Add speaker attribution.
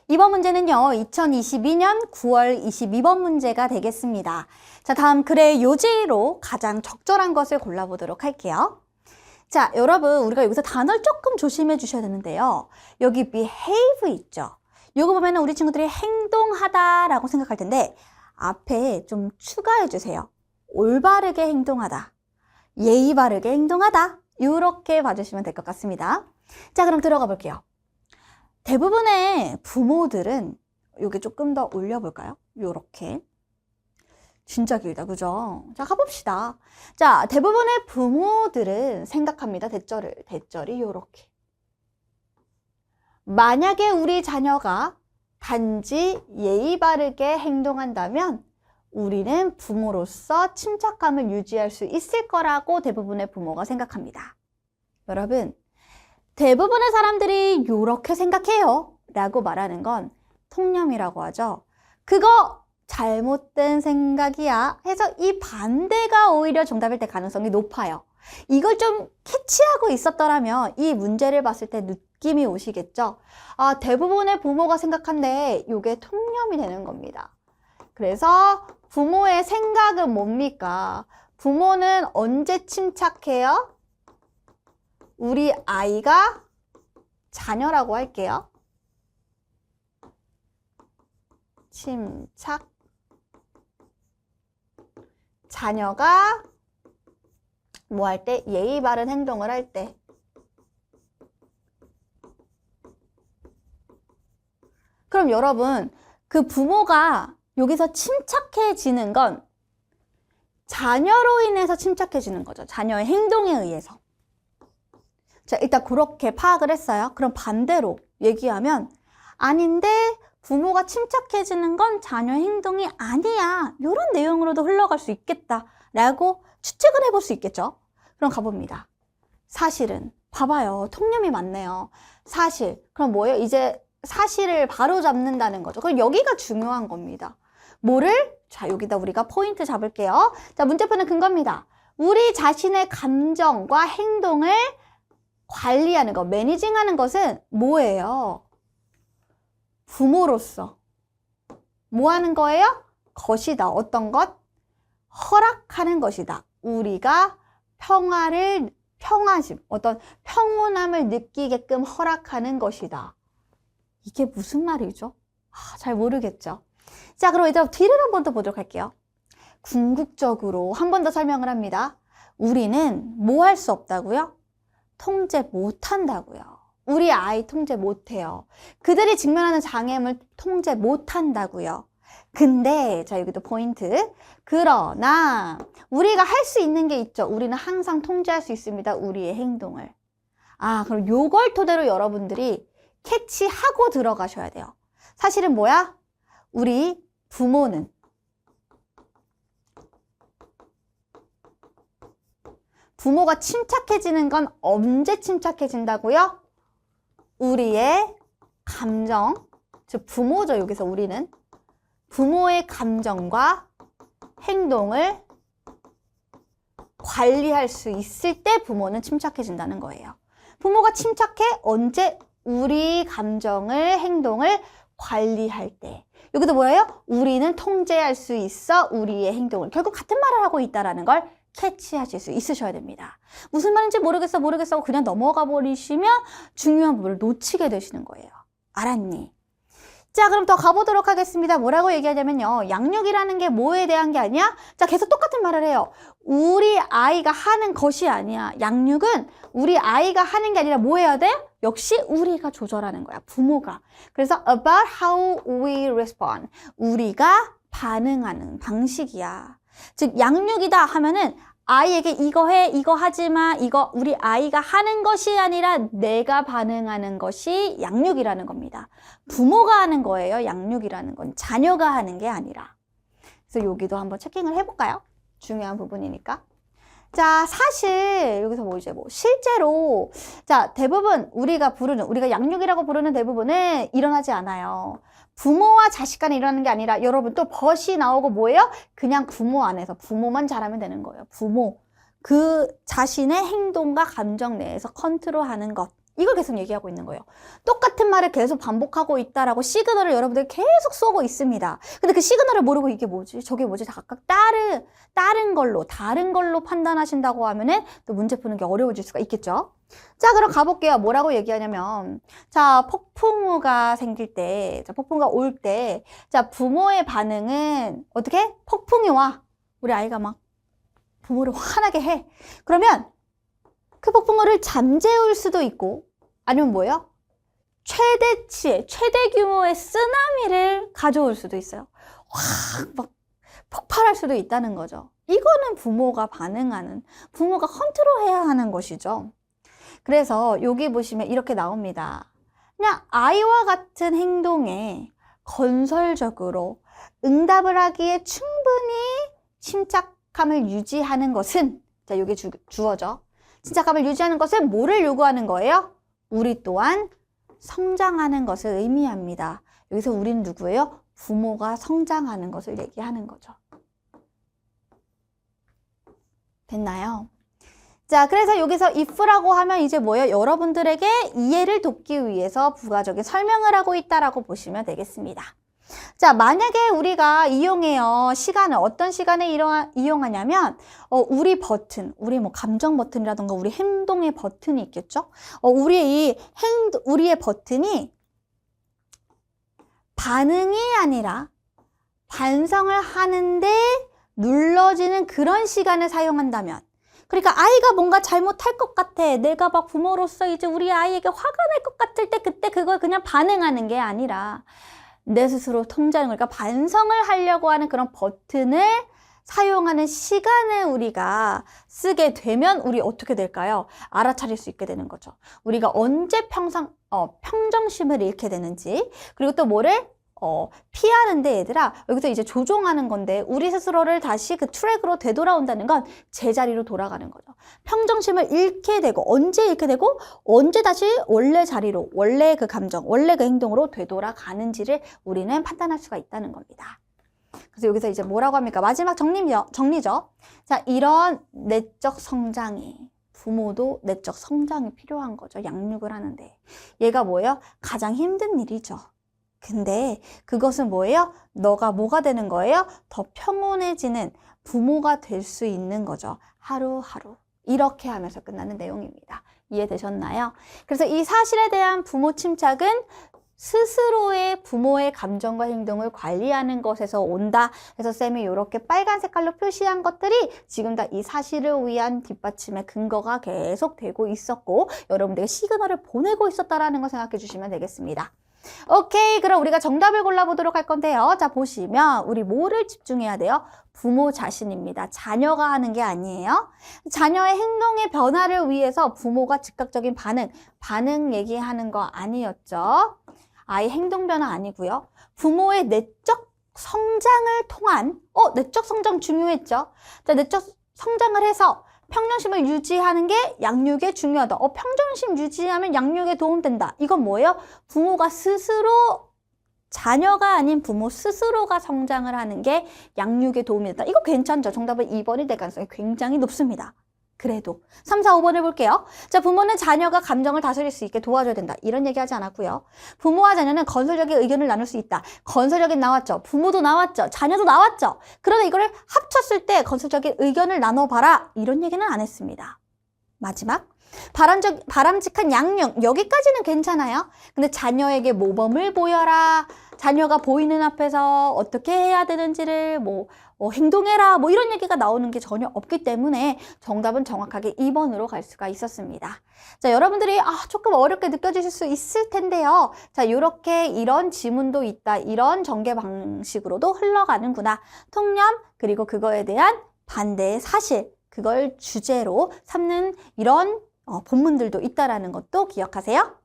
Speaker 1: 이번 문제는요, 2022년 9월 22번 문제가 되겠습니다. 자, 다음 글의 요지로 가장 적절한 것을 골라보도록 할게요. 자, 여러분, 우리가 여기서 단어를 조금 조심해 주셔야 되는데요. 여기 behave 있죠? 요거 보면은 우리 친구들이 행동하다라고 생각할 텐데, 앞에 좀 추가해 주세요. 올바르게 행동하다, 예의 바르게 행동하다, 이렇게 봐주시면 될 것 같습니다. 자, 그럼 들어가 볼게요. 대부분의 부모들은 요게 조금 더 올려볼까요? 요렇게. 진짜 길다, 그죠? 자, 가봅시다. 자, 대부분의 부모들은 생각합니다. 대절이 요렇게. 만약에 우리 자녀가 단지 예의 바르게 행동한다면 우리는 부모로서 침착감을 유지할 수 있을 거라고 대부분의 부모가 생각합니다. 여러분, 대부분의 사람들이 이렇게 생각해요 라고 말하는 건 통념이라고 하죠. 그거 잘못된 생각이야 해서 이 반대가 오히려 정답일 때 가능성이 높아요. 이걸 좀 캐치하고 있었더라면 이 문제를 봤을 때 느낌이 오시겠죠. 아, 대부분의 부모가 생각한데 이게 통념이 되는 겁니다. 그래서 부모의 생각은 뭡니까? 부모는 언제 침착해요? 우리 아이가 자녀라고 할게요. 침착. 자녀가 뭐 할 때? 예의 바른 행동을 할 때. 그럼 여러분, 그 부모가 여기서 침착해지는 건 자녀로 인해서 침착해지는 거죠. 자녀의 행동에 의해서. 자, 일단 그렇게 파악을 했어요. 그럼 반대로 얘기하면 아닌데 부모가 침착해지는 건 자녀 행동이 아니야. 이런 내용으로도 흘러갈 수 있겠다라고 추측을 해볼 수 있겠죠. 그럼 가봅니다. 사실은 봐봐요. 통념이 맞네요. 사실. 그럼 뭐예요? 이제 사실을 바로 잡는다는 거죠. 그럼 여기가 중요한 겁니다. 뭐를? 자, 여기다 우리가 포인트 잡을게요. 자, 문제표는 근거입니다. 우리 자신의 감정과 행동을 관리하는 것, 매니징하는 것은 뭐예요? 부모로서 뭐 하는 거예요? 것이다. 어떤 것? 허락하는 것이다. 우리가 평화심, 어떤 평온함을 느끼게끔 허락하는 것이다. 이게 무슨 말이죠? 잘 모르겠죠? 자, 그럼 이제 뒤를 한 번 더 보도록 할게요. 궁극적으로 한 번 더 설명을 합니다. 우리는 뭐 할 수 없다고요? 통제 못한다고요. 우리 아이 통제 못해요. 그들이 직면하는 장애물 통제 못한다고요. 근데 자, 여기도 포인트. 그러나 우리가 할 수 있는 게 있죠. 우리는 항상 통제할 수 있습니다. 우리의 행동을. 아, 그럼 요걸 토대로 여러분들이 캐치하고 들어가셔야 돼요. 사실은 뭐야? 우리 부모는 부모가 침착해지는 건 언제 침착해진다고요? 우리의 감정, 즉 부모죠. 여기서 우리는 부모의 감정과 행동을 관리할 수 있을 때 부모는 침착해진다는 거예요. 부모가 침착해? 언제? 우리 감정을, 행동을 관리할 때. 여기도 뭐예요? 우리는 통제할 수 있어 우리의 행동을. 결국 같은 말을 하고 있다는 걸 캐치하실 수 있으셔야 됩니다. 무슨 말인지 모르겠어 하고 그냥 넘어가 버리시면 중요한 부분을 놓치게 되시는 거예요. 알았니? 자, 그럼 더 가보도록 하겠습니다. 뭐라고 얘기하냐면요. 양육이라는 게 뭐에 대한 게 아니야? 자, 계속 똑같은 말을 해요. 우리 아이가 하는 것이 아니야. 양육은 우리 아이가 하는 게 아니라 뭐 해야 돼? 역시 우리가 조절하는 거야. 부모가. 그래서 about how we respond. 우리가 반응하는 방식이야. 즉 양육이다 하면은 아이에게 이거 해, 이거 하지 마, 이거 우리 아이가 하는 것이 아니라 내가 반응하는 것이 양육이라는 겁니다. 부모가 하는 거예요. 양육이라는 건 자녀가 하는 게 아니라. 그래서 여기도 한번 체킹을 해볼까요? 중요한 부분이니까. 자, 사실 여기서 실제로 자, 대부분 우리가 양육이라고 부르는 대부분은 일어나지 않아요. 부모와 자식 간에 일어나는 게 아니라 여러분 또 벗이 나오고 뭐예요? 그냥 부모 안에서 부모만 잘하면 되는 거예요. 부모. 그 자신의 행동과 감정 내에서 컨트롤하는 것. 이걸 계속 얘기하고 있는 거예요. 똑같은 말을 계속 반복하고 있다라고 시그널을 여러분들 계속 쏘고 있습니다. 근데 그 시그널을 모르고 이게 뭐지? 저게 뭐지? 다 각각 다른 걸로 판단하신다고 하면은 또 문제 푸는 게 어려워질 수가 있겠죠? 자, 그럼 가볼게요. 뭐라고 얘기하냐면, 자, 폭풍우가 생길 때, 자, 폭풍우가 올 때, 자, 부모의 반응은 어떻게? 폭풍이 와. 우리 아이가 막 부모를 화나게 해. 그러면 그 폭풍우를 잠재울 수도 있고, 아니면 뭐예요? 최대치의, 최대 규모의 쓰나미를 가져올 수도 있어요. 확 막 폭발할 수도 있다는 거죠. 이거는 부모가 반응하는, 부모가 컨트롤해야 하는 것이죠. 그래서 여기 보시면 이렇게 나옵니다. 그냥 아이와 같은 행동에 건설적으로 응답을 하기에 충분히 침착함을 유지하는 것은, 자, 이게 주어져. 침착함을 유지하는 것은 뭐를 요구하는 거예요? 우리 또한 성장하는 것을 의미합니다. 여기서 우리는 누구예요? 부모가 성장하는 것을 얘기하는 거죠. 됐나요? 자, 그래서 여기서 if라고 하면 이제 뭐예요? 여러분들에게 이해를 돕기 위해서 부가적인 설명을 하고 있다라고 보시면 되겠습니다. 자, 만약에 우리가 이용해요. 시간을 어떤 시간에 이용하냐면 우리 버튼, 우리 뭐 감정 버튼이라든가 우리 행동의 버튼이 있겠죠? 우리의 버튼이 반응이 아니라 반성을 하는데 눌러지는 그런 시간을 사용한다면, 그러니까 아이가 뭔가 잘못할 것 같아. 내가 막 부모로서 이제 우리 아이에게 화가 날 것 같을 때 그때 그걸 그냥 반응하는 게 아니라 내 스스로 통제하는 거니까 반성을 하려고 하는 그런 버튼을 사용하는 시간을 우리가 쓰게 되면 우리 어떻게 될까요? 알아차릴 수 있게 되는 거죠. 우리가 언제 평정심을 잃게 되는지, 그리고 또 뭐를 피하는데 얘들아, 여기서 이제 조종하는 건데 우리 스스로를 다시 그 트랙으로 되돌아온다는 건 제자리로 돌아가는 거죠. 평정심을 잃게 되고, 언제 잃게 되고, 언제 다시 원래 자리로, 원래 그 감정, 원래 그 행동으로 되돌아가는지를 우리는 판단할 수가 있다는 겁니다. 그래서 여기서 이제 뭐라고 합니까? 마지막 정리죠. 자, 이런 내적 성장이, 부모도 내적 성장이 필요한 거죠. 양육을 하는데. 얘가 뭐예요? 가장 힘든 일이죠. 근데 그것은 뭐예요? 너가 뭐가 되는 거예요? 더 평온해지는 부모가 될 수 있는 거죠. 하루하루. 이렇게 하면서 끝나는 내용입니다. 이해되셨나요? 그래서 이 사실에 대한 부모 침착은 스스로의 부모의 감정과 행동을 관리하는 것에서 온다. 그래서 쌤이 이렇게 빨간 색깔로 표시한 것들이 지금 다 이 사실을 위한 뒷받침의 근거가 계속 되고 있었고, 여러분들에게 시그널을 보내고 있었다라는 거 생각해 주시면 되겠습니다. 오케이, 그럼 우리가 정답을 골라보도록 할 건데요. 자, 보시면 우리 뭐를 집중해야 돼요? 부모 자신입니다. 자녀가 하는 게 아니에요. 자녀의 행동의 변화를 위해서 부모가 즉각적인 반응 얘기하는 거 아니었죠. 아이 행동 변화 아니고요. 부모의 내적 성장을 통한, 내적 성장 중요했죠. 자, 내적 성장을 해서 평정심을 유지하는 게 양육에 중요하다. 평정심 유지하면 양육에 도움된다. 이건 뭐예요? 부모가 스스로, 자녀가 아닌 부모 스스로가 성장을 하는 게 양육에 도움이 된다. 이거 괜찮죠? 정답은 2번이 될 가능성이 굉장히 높습니다. 그래도 3, 4, 5번 해볼게요. 자, 부모는 자녀가 감정을 다스릴 수 있게 도와줘야 된다. 이런 얘기 하지 않았고요. 부모와 자녀는 건설적인 의견을 나눌 수 있다. 건설적인 나왔죠. 부모도 나왔죠. 자녀도 나왔죠. 그러나 이거를 합쳤을 때 건설적인 의견을 나눠봐라. 이런 얘기는 안 했습니다. 마지막. 바람직한 양육. 여기까지는 괜찮아요. 근데 자녀에게 모범을 보여라. 자녀가 보이는 앞에서 어떻게 해야 되는지를 행동해라. 이런 얘기가 나오는 게 전혀 없기 때문에 정답은 정확하게 2번으로 갈 수가 있었습니다. 자, 여러분들이 조금 어렵게 느껴지실 수 있을 텐데요. 자, 이런 지문도 있다. 이런 전개 방식으로도 흘러가는구나. 통념, 그리고 그거에 대한 반대의 사실, 그걸 주제로 삼는 이런 본문들도 있다라는 것도 기억하세요.